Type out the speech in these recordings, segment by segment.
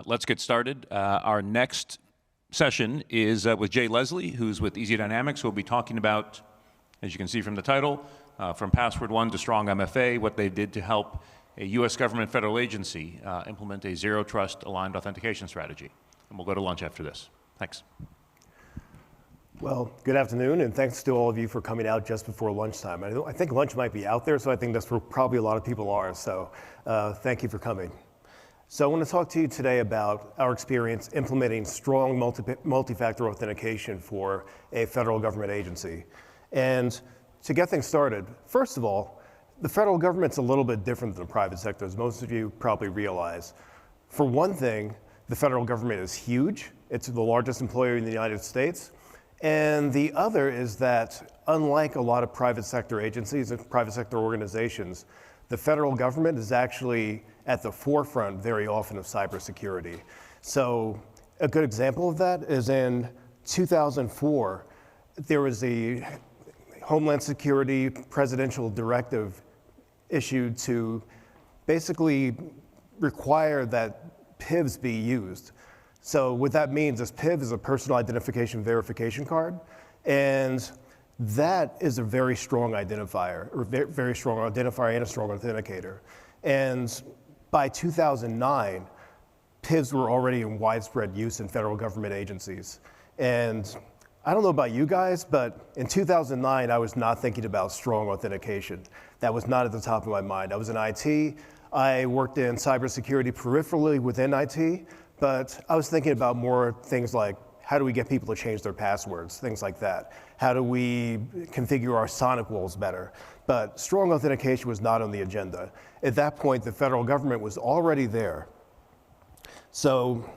Let's get started. Our next session is with Jay Leslie, who's with Easy Dynamics, who will be talking about, as you can see from the title, From Password1 to Strong MFA, what they did to help a U.S. government federal agency implement a zero trust aligned authentication strategy. And we'll go to lunch after this. Thanks. Well, good afternoon, and thanks to all of you for coming out just before lunchtime. I think lunch might be out there, so I think that's where probably a lot of people are, so thank you for coming. So I want to talk to you today about our experience implementing strong multi-factor authentication for a federal government agency. And to get things started, first of all, the federal government's a little bit different than the private sector, as most of you probably realize. For one thing, the federal government is huge. It's the largest employer in the United States. And the other is that, unlike a lot of private sector agencies and private sector organizations, the federal government is actually at the forefront very often of cybersecurity. So a good example of that is in 2004, there was a Homeland Security presidential directive issued to basically require that PIVs be used. So what that means is PIV is a personal identification verification card, and that is a very strong identifier, or very strong identifier and a strong authenticator. And by 2009, PIVs were already in widespread use in federal government agencies. And I don't know about you guys, but in 2009, I was not thinking about strong authentication. That was not at the top of my mind. I was in IT. I worked in cybersecurity peripherally within IT, but I was thinking about more things like, how do we get people to change their passwords, things like that. How do we configure our sonic walls better? But strong authentication was not on the agenda. At that point, the federal government was already there. So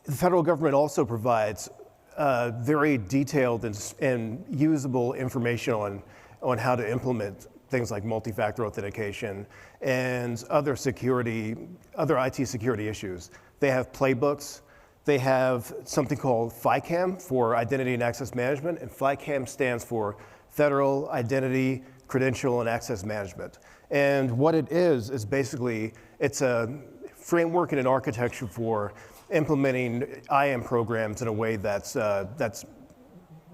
the federal government also provides very detailed and usable information on how to implement things like multi-factor authentication and other IT security issues. They have playbooks. They have something called FICAM for Identity and Access Management, and FICAM stands for Federal Identity, Credential, and Access Management. And what it is basically, it's a framework and an architecture for implementing IAM programs in a way that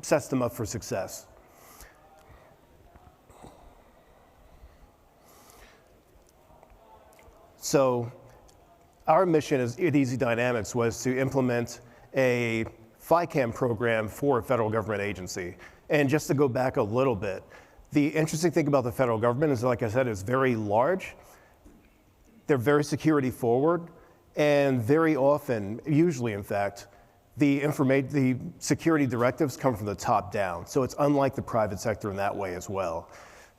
sets them up for success. So our mission at Easy Dynamics was to implement a FICAM program for a federal government agency. And just to go back a little bit, the interesting thing about the federal government is, like I said, it's very large. They're very security forward, and very often, usually in fact, the security directives come from the top down. So it's unlike the private sector in that way as well.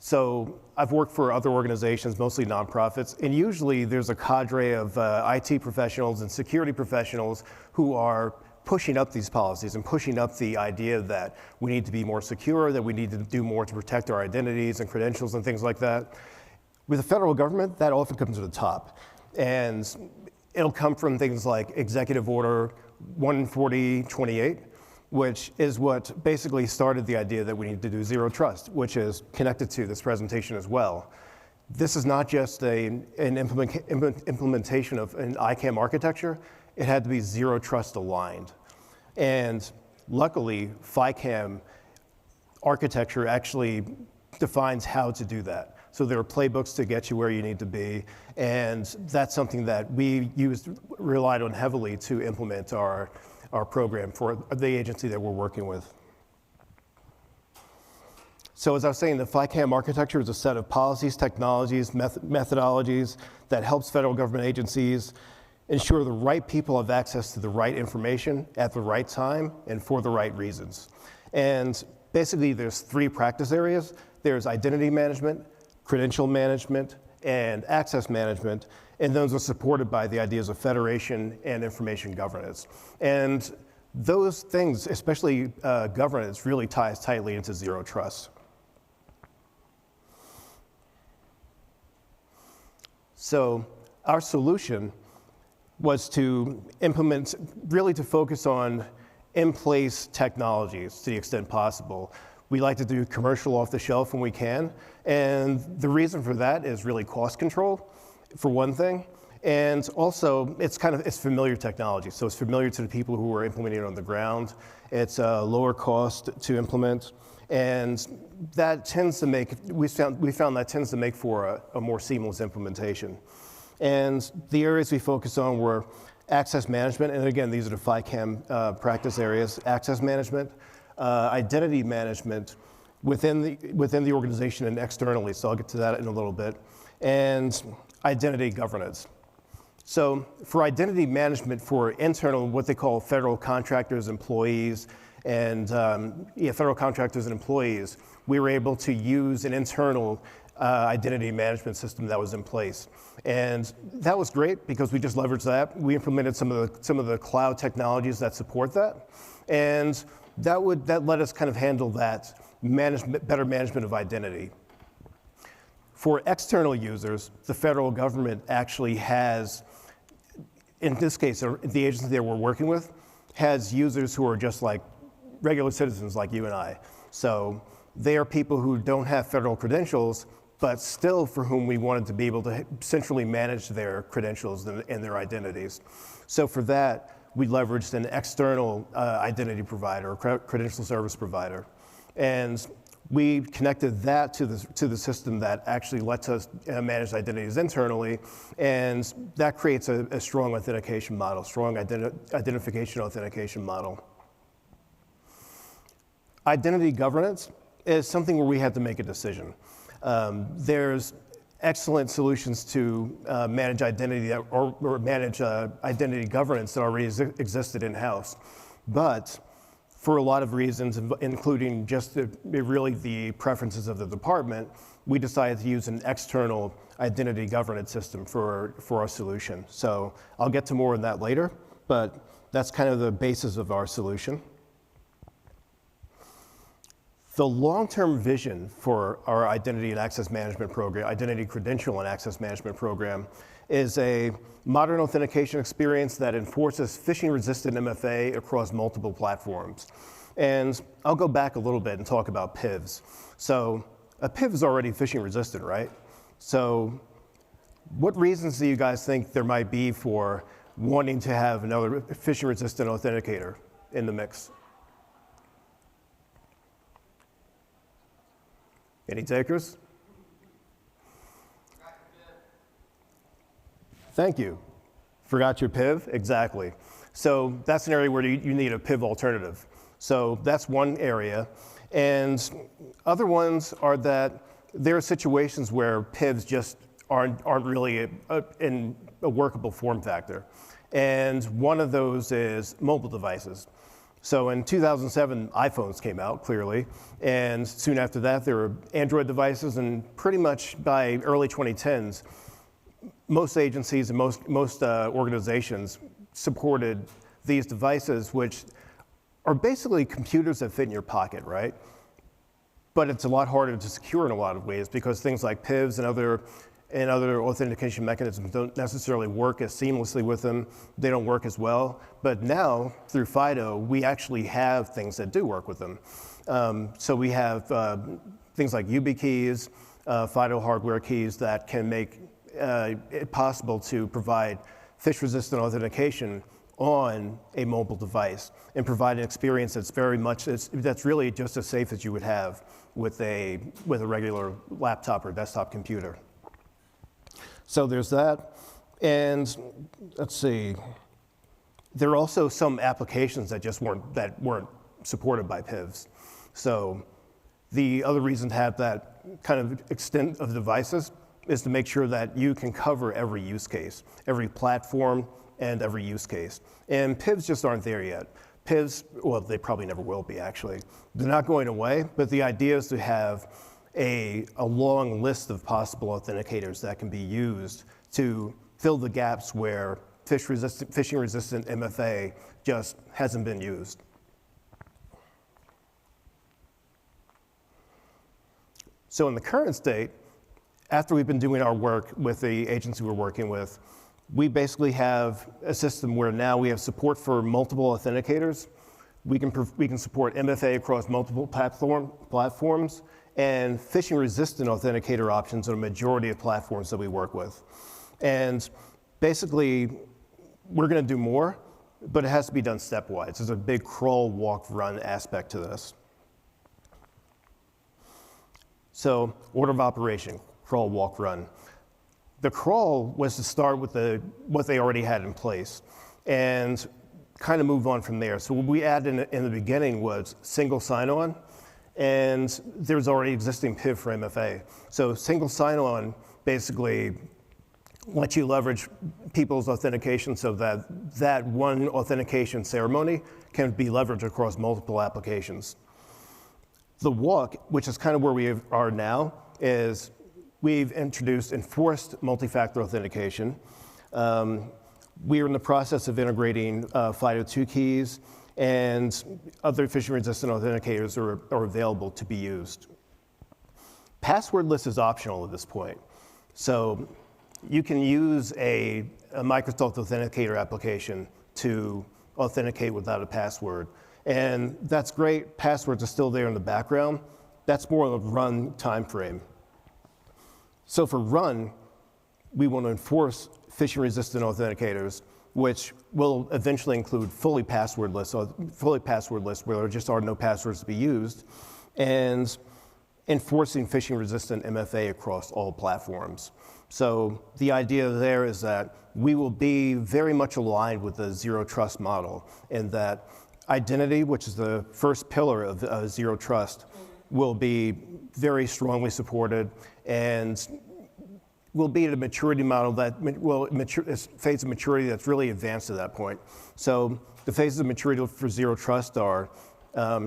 So I've worked for other organizations, mostly nonprofits, and usually there's a cadre of IT professionals and security professionals who are pushing up these policies and pushing up the idea that we need to be more secure, that we need to do more to protect our identities and credentials and things like that. With the federal government, that often comes to the top. And it'll come from things like Executive Order 14028, which is what basically started the idea that we need to do zero trust, which is connected to this presentation as well. This is not just an implementation of an ICAM architecture. It had to be zero trust aligned. And luckily, FICAM architecture actually defines how to do that. So there are playbooks to get you where you need to be, and that's something that we relied on heavily to implement our program for the agency that we're working with. So as I was saying, the FICAM architecture is a set of policies, technologies, methodologies that helps federal government agencies ensure the right people have access to the right information at the right time and for the right reasons. And basically there's three practice areas. There's identity management, credential management, and access management, and those are supported by the ideas of federation and information governance. And those things, especially governance, really ties tightly into zero trust. So our solution was to implement, really to focus on in-place technologies to the extent possible. We like to do commercial off the shelf when we can, and the reason for that is really cost control, for one thing, And also, it's familiar technology. So it's familiar to the people who are implementing it on the ground. It's lower cost to implement. And that tends to make, we found that tends to make for a more seamless implementation. And the areas we focused on were access management, and again, these are the FICAM practice areas: access management, identity management within the organization and externally, so I'll get to that in a little bit, and identity governance. So for identity management for internal, what they call federal contractors, employees, and federal contractors and employees, we were able to use an internal identity management system that was in place. And that was great because we just leveraged that. We implemented some of the cloud technologies that support that. And that let us kind of handle that better management of identity. For external users, the federal government actually has, in this case, the agency that we're working with, has users who are just like regular citizens like you and I. So they are people who don't have federal credentials, but still for whom we wanted to be able to centrally manage their credentials and their identities. So for that, we leveraged an external identity provider, or credential service provider. And we connected that to the system that actually lets us manage identities internally, and that creates a strong authentication model, strong identification authentication model. Identity governance is something where we had to make a decision. There's excellent solutions to manage identity or manage identity governance that already existed in-house. But for a lot of reasons, including just really the preferences of the department, we decided to use an external identity governance system for our solution. So I'll get to more on that later, but that's kind of the basis of our solution. The long-term vision for our identity and access management program, identity credential and access management program, is a modern authentication experience that enforces phishing-resistant MFA across multiple platforms. And I'll go back a little bit and talk about PIVs. So a PIV is already phishing-resistant, right? So what reasons do you guys think there might be for wanting to have another phishing-resistant authenticator in the mix? Any takers? Thank you. Forgot your PIV? Exactly. So that's an area where you need a PIV alternative. So that's one area. And other ones are that there are situations where PIVs just aren't really in a workable form factor. And one of those is mobile devices. So in 2007, iPhones came out, clearly, and soon after that, there were Android devices, and pretty much by early 2010s, most agencies and most organizations supported these devices, which are basically computers that fit in your pocket, right? But it's a lot harder to secure in a lot of ways because things like PIVs and other authentication mechanisms don't necessarily work as seamlessly with them. They don't work as well. But now, through FIDO, we actually have things that do work with them. So we have things like YubiKeys, FIDO hardware keys that can make it possible to provide phish-resistant authentication on a mobile device and provide an experience that's that's really just as safe as you would have with a regular laptop or desktop computer. So there's that, and let's see. There are also some applications that just weren't supported by PIVs. So the other reason to have that kind of extent of devices is to make sure that you can cover every use case, every platform, and every use case. And PIVs just aren't there yet. PIVs, well, they probably never will be, actually. They're not going away, but the idea is to have a long list of possible authenticators that can be used to fill the gaps where phishing-resistant MFA just hasn't been used. So in the current state, after we've been doing our work with the agency we're working with, we basically have a system where now we have support for multiple authenticators. We can support MFA across multiple platforms and phishing-resistant authenticator options on a majority of platforms that we work with. And basically, we're going to do more, but it has to be done stepwise. There's a big crawl, walk, run aspect to this. So, order of operation, crawl, walk, run. The crawl was to start with what they already had in place and kind of move on from there. So what we added in the beginning was single sign-on, and there's already existing PIV for MFA. So single sign-on basically lets you leverage people's authentication so that one authentication ceremony can be leveraged across multiple applications. The walk, which is kind of where we are now, is we've introduced enforced multi-factor authentication. We are in the process of integrating FIDO2 keys, and other phishing-resistant authenticators are available to be used. Passwordless is optional at this point. So you can use a Microsoft Authenticator application to authenticate without a password. And that's great. Passwords are still there in the background. That's more of a run time frame. So for run, we want to enforce phishing-resistant authenticators, which will eventually include fully passwordless where there just are no passwords to be used, and enforcing phishing-resistant MFA across all platforms. So the idea there is that we will be very much aligned with the zero trust model, in that identity, which is the first pillar of zero trust, will be very strongly supported and will be at a maturity model that will phase of maturity that's really advanced at that point. So the phases of maturity for zero trust are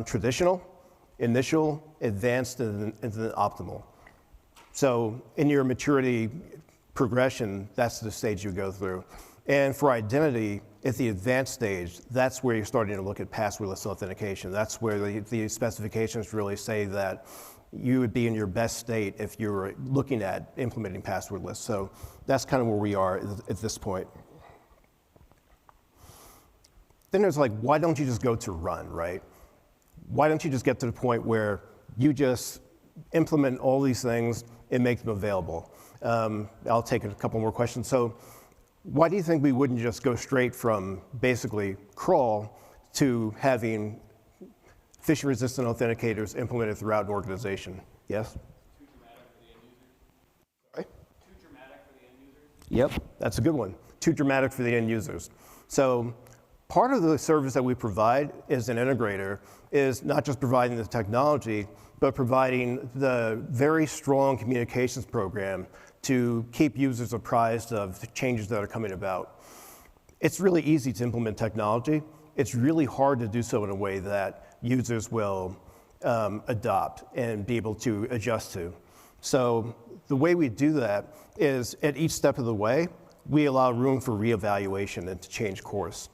traditional, initial, advanced, and then optimal. So in your maturity progression, that's the stage you go through. And for identity, at the advanced stage, that's where you're starting to look at passwordless authentication. That's where the specifications really say that you would be in your best state if you were looking at implementing passwordless. So that's kind of where we are at this point. Then there's like, why don't you just go to run, right? Why don't you just get to the point where you just implement all these things and make them available? I'll take a couple more questions. So why do you think we wouldn't just go straight from basically crawl to having phishing-resistant authenticators implemented throughout an organization? Yes? Too dramatic for the end user? Right? Too dramatic for the end user? Yep, that's a good one. Too dramatic for the end users. So part of the service that we provide as an integrator is not just providing the technology, but providing the very strong communications program to keep users apprised of the changes that are coming about. It's really easy to implement technology. It's really hard to do so in a way that users will adopt and be able to adjust to. So the way we do that is at each step of the way, we allow room for reevaluation and to change course.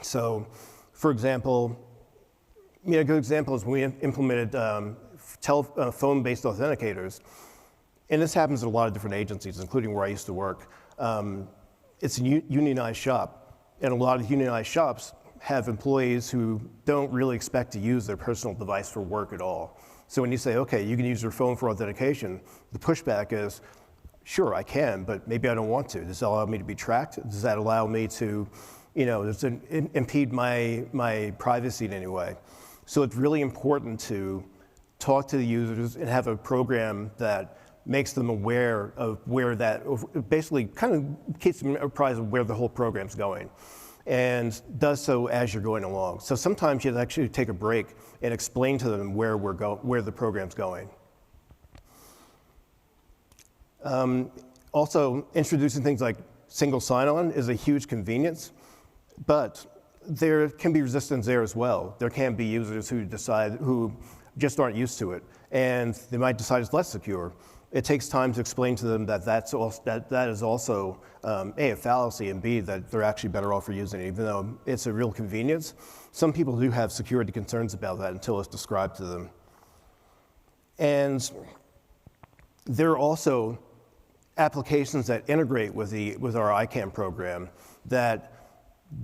So for example, a good example is when we implemented phone-based authenticators. And this happens at a lot of different agencies, including where I used to work. It's a unionized shop, and a lot of unionized shops have employees who don't really expect to use their personal device for work at all. So when you say, okay, you can use your phone for authentication, the pushback is, sure, I can, but maybe I don't want to. Does that allow me to be tracked? Does that allow me to, does it impede my privacy in any way? So it's really important to talk to the users and have a program that makes them aware of where that, basically kind of keeps them apprised of where the whole program's going, and does so as you're going along. So sometimes you actually take a break and explain to them where the program's going. Also, introducing things like single sign-on is a huge convenience, but there can be resistance there as well. There can be users who just aren't used to it, and they might decide it's less secure. It takes time to explain to them that that is also A, a fallacy, and B, that they're actually better off for using it, even though it's a real convenience. Some people do have security concerns about that until it's described to them. And there are also applications that integrate with our ICANN program that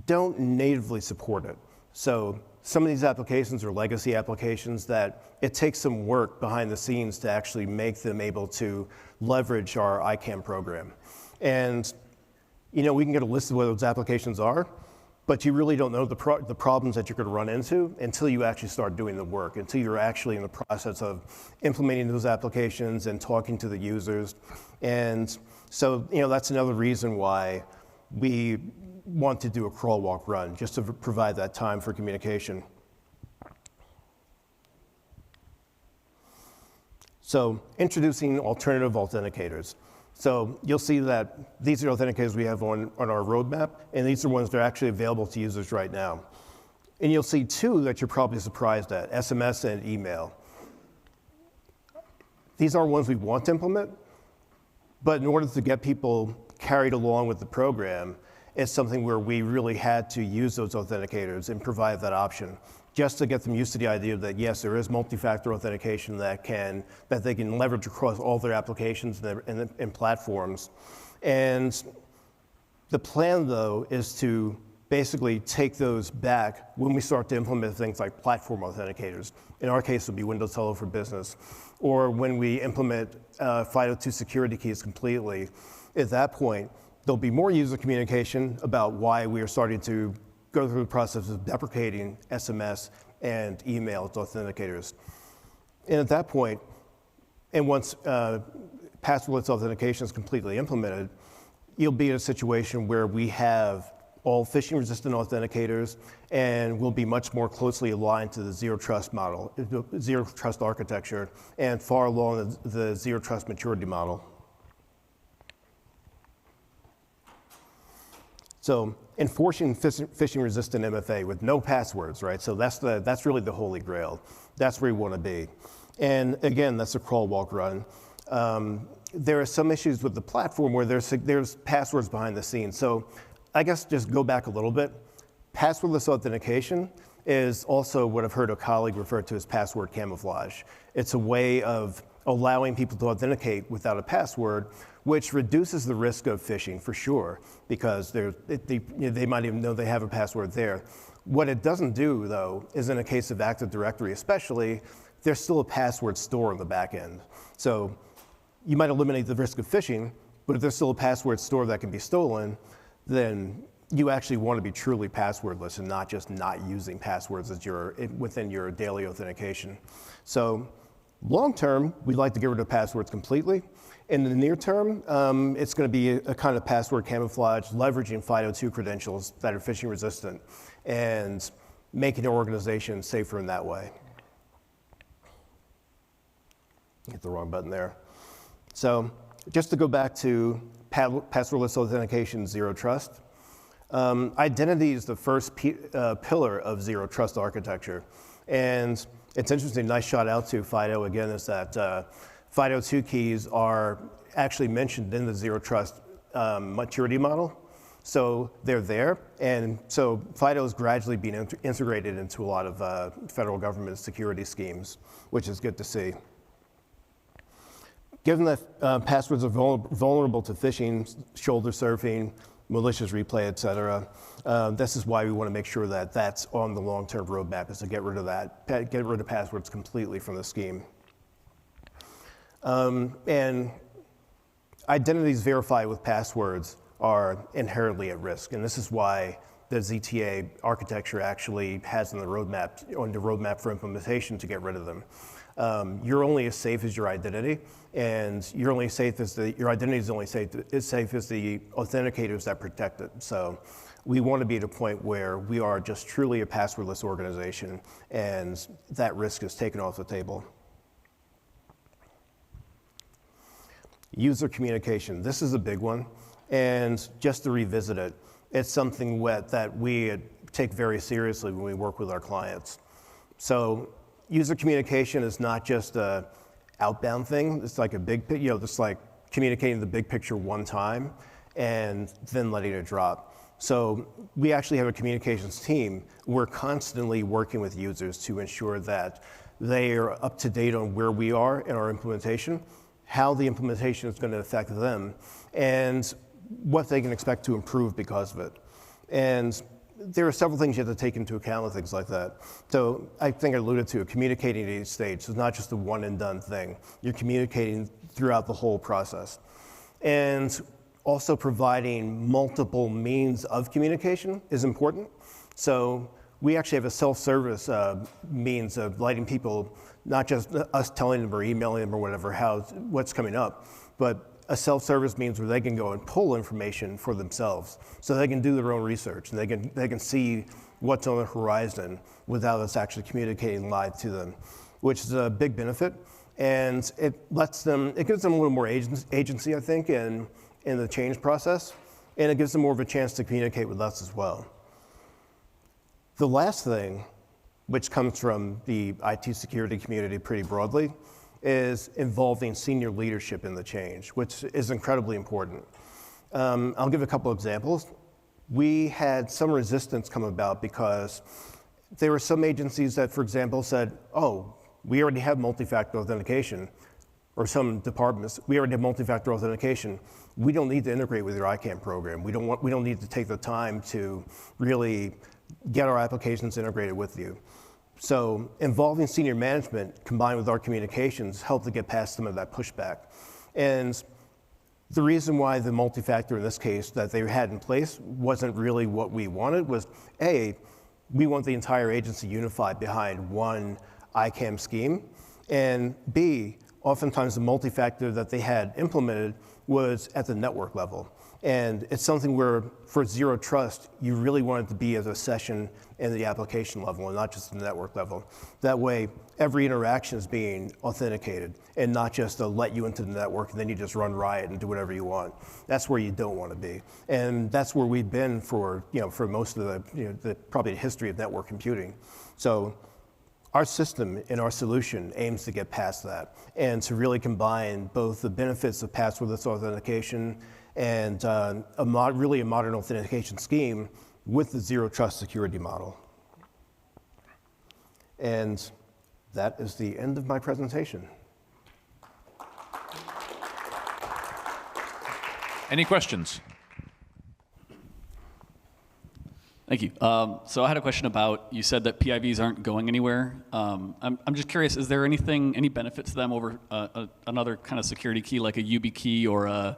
don't natively support it. So some of these applications are legacy applications that it takes some work behind the scenes to actually make them able to leverage our ICANN program. And we can get a list of what those applications are, but you really don't know the problems that you're going to run into until you actually start doing the work, until you're actually in the process of implementing those applications and talking to the users. And so, that's another reason why we want to do a crawl, walk, run, just to provide that time for communication. So, introducing alternative authenticators. So you'll see that these are authenticators we have on our roadmap, and these are ones that are actually available to users right now. And you'll see two that you're probably surprised at, SMS and email. These are ones we want to implement, but in order to get people carried along with the program, it's something where we really had to use those authenticators and provide that option, just to get them used to the idea that yes, there is multi-factor authentication that they can leverage across all their applications and platforms. And the plan, though, is to basically take those back when we start to implement things like platform authenticators. In our case, it would be Windows Hello for Business, or when we implement FIDO2 security keys completely. At that point, there'll be more user communication about why we are starting to go through the process of deprecating SMS and email as authenticators. And at that point, and once passwordless authentication is completely implemented, you'll be in a situation where we have all phishing-resistant authenticators, and we'll be much more closely aligned to the zero trust model, zero trust architecture, and far along the zero trust maturity model. So enforcing phishing-resistant MFA with no passwords, right? So that's really the holy grail. That's where you want to be. And again, that's a crawl, walk, run. There are some issues with the platform where there's passwords behind the scenes. So I guess just go back a little bit. Passwordless authentication is also what I've heard a colleague refer to as password camouflage. It's a way of allowing people to authenticate without a password, which reduces the risk of phishing for sure, because they might even know they have a password there. What it doesn't do, though, is in a case of Active Directory especially, there's still a password store on the back end. So you might eliminate the risk of phishing, but if there's still a password store that can be stolen, then you actually want to be truly passwordless and not just not using passwords as within your daily authentication. So long term, we'd like to get rid of passwords completely. In the near term, it's going to be a kind of password camouflage, leveraging FIDO2 credentials that are phishing resistant and making the organization safer in that way. Hit the wrong button there. So just to go back to passwordless authentication, zero trust. Identity is the first pillar of zero trust architecture. And it's interesting, nice shout out to FIDO again, is that FIDO2 keys are actually mentioned in the zero trust maturity model. So they're there, and so FIDO is gradually being integrated into a lot of federal government security schemes, which is good to see. Given that passwords are vulnerable to phishing, shoulder surfing, malicious replay, et cetera, this is why we want to make sure that that's on the long-term roadmap, is to get rid of that, get rid of passwords completely from the scheme. And identities verified with passwords are inherently at risk, and this is why the ZTA architecture actually has on the roadmap for implementation to get rid of them. You're only as safe as your identity, and you're only safe as your identity is only safe as the authenticators that protect it. So we want to be at a point where we are just truly a passwordless organization, and that risk is taken off the table. User communication, this is a big one, and just to revisit it, it's something that we take very seriously when we work with our clients. So user communication is not just a outbound thing. It's like a big, just like communicating the big picture one time and then letting it drop. So we actually have a communications team. We're constantly working with users to ensure that they are up to date on where we are in our implementation, how the implementation is going to affect them, and what they can expect to improve because of it. And there are several things you have to take into account with things like that. So I think I alluded to communicating at each stage. So it's not just a one and done thing. You're communicating throughout the whole process. And also providing multiple means of communication is important. So we actually have a self-service means of letting people, not just us telling them or emailing them or whatever, what's coming up, but a self-service means where they can go and pull information for themselves. So they can do their own research and they can see what's on the horizon without us actually communicating live to them, which is a big benefit. And it gives them a little more agency, I think, in the change process. And it gives them more of a chance to communicate with us as well. The last thing, which comes from the IT security community pretty broadly, is involving senior leadership in the change, which is incredibly important. I'll give a couple examples. We had some resistance come about because there were some agencies that, for example, said, oh, we already have multi-factor authentication, or some departments, we already have multi-factor authentication. We don't need to integrate with your ICANN program. We don't need to take the time to really get our applications integrated with you. So involving senior management combined with our communications helped to get past some of that pushback. And the reason why the multi-factor in this case that they had in place wasn't really what we wanted was, A, we want the entire agency unified behind one ICANN scheme, and B, oftentimes the multi-factor that they had implemented was at the network level. And it's something where, for zero trust, you really want it to be as a session in the application level and not just the network level. That way, every interaction is being authenticated and not just to let you into the network and then you just run riot and do whatever you want. That's where you don't want to be. And that's where we've been for most of probably the history of network computing. So our system and our solution aims to get past that and to really combine both the benefits of passwordless authentication and really a modern authentication scheme with the zero trust security model. And that is the end of my presentation. Any questions? Thank you. So I had a question about, you said that PIVs aren't going anywhere. I'm just curious, is there any benefit to them over another kind of security key like a YubiKey or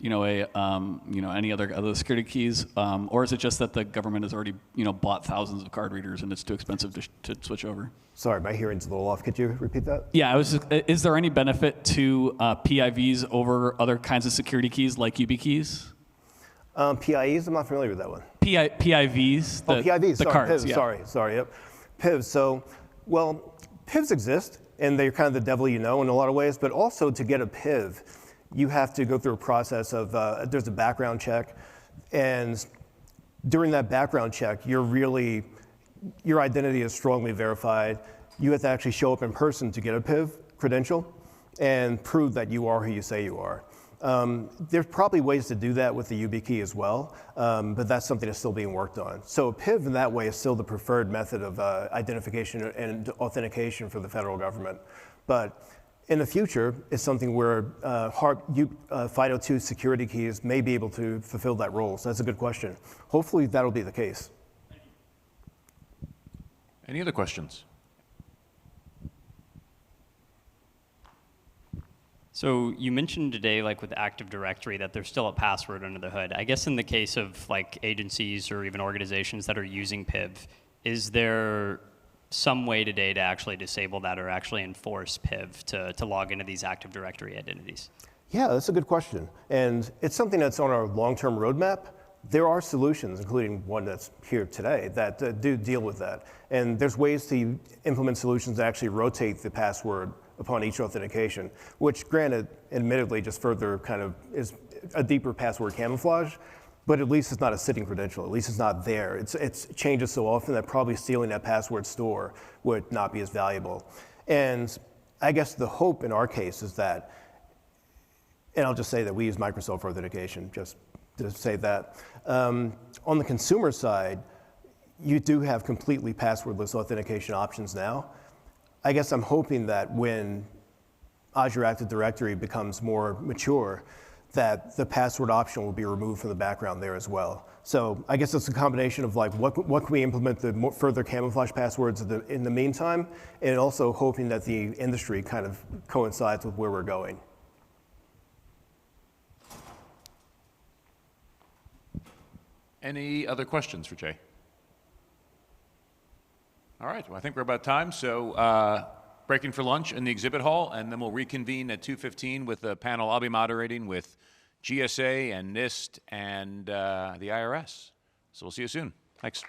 any other security keys, or is it just that the government has already bought thousands of card readers and it's too expensive to switch over? Sorry, my hearing's a little off. Could you repeat that? Yeah, is there any benefit to PIVs over other kinds of security keys like YubiKeys? PIEs, I'm not familiar with that one. PIVs. PIVs, the sorry, cards. PIVs, Yeah. sorry, yep. PIVs, so, well, PIVs exist, and they're kind of the devil in a lot of ways, but also to get a PIV, you have to go through a process of, there's a background check, and during that background check, your identity is strongly verified. You have to actually show up in person to get a PIV credential and prove that you are who you say you are. There's probably ways to do that with the YubiKey as well, but that's something that's still being worked on. So PIV in that way is still the preferred method of identification and authentication for the federal government. But in the future, it's something where FIDO2 security keys may be able to fulfill that role. So that's a good question. Hopefully that'll be the case. Any other questions? So you mentioned today, like with Active Directory, that there's still a password under the hood. I guess in the case of like agencies or even organizations that are using PIV, is there some way today to actually disable that or actually enforce PIV to log into these Active Directory identities? Yeah, that's a good question. And it's something that's on our long-term roadmap. There are solutions, including one that's here today, that do deal with that. And there's ways to implement solutions that actually rotate the password upon each authentication, which granted, admittedly, just further kind of is a deeper password camouflage, but at least it's not a sitting credential. At least it's not there. It changes so often that probably stealing that password store would not be as valuable. And I guess the hope in our case is that, and I'll just say that we use Microsoft for authentication, just to say that. On the consumer side, you do have completely passwordless authentication options now. I guess I'm hoping that when Azure Active Directory becomes more mature, that the password option will be removed from the background there as well. So I guess it's a combination of like, what can we implement the further camouflage passwords in the meantime, and also hoping that the industry kind of coincides with where we're going. Any other questions for Jay? All right, well, I think we're about time, so breaking for lunch in the exhibit hall, and then we'll reconvene at 2:15 with the panel I'll be moderating with GSA and NIST and the IRS. So we'll see you soon. Thanks.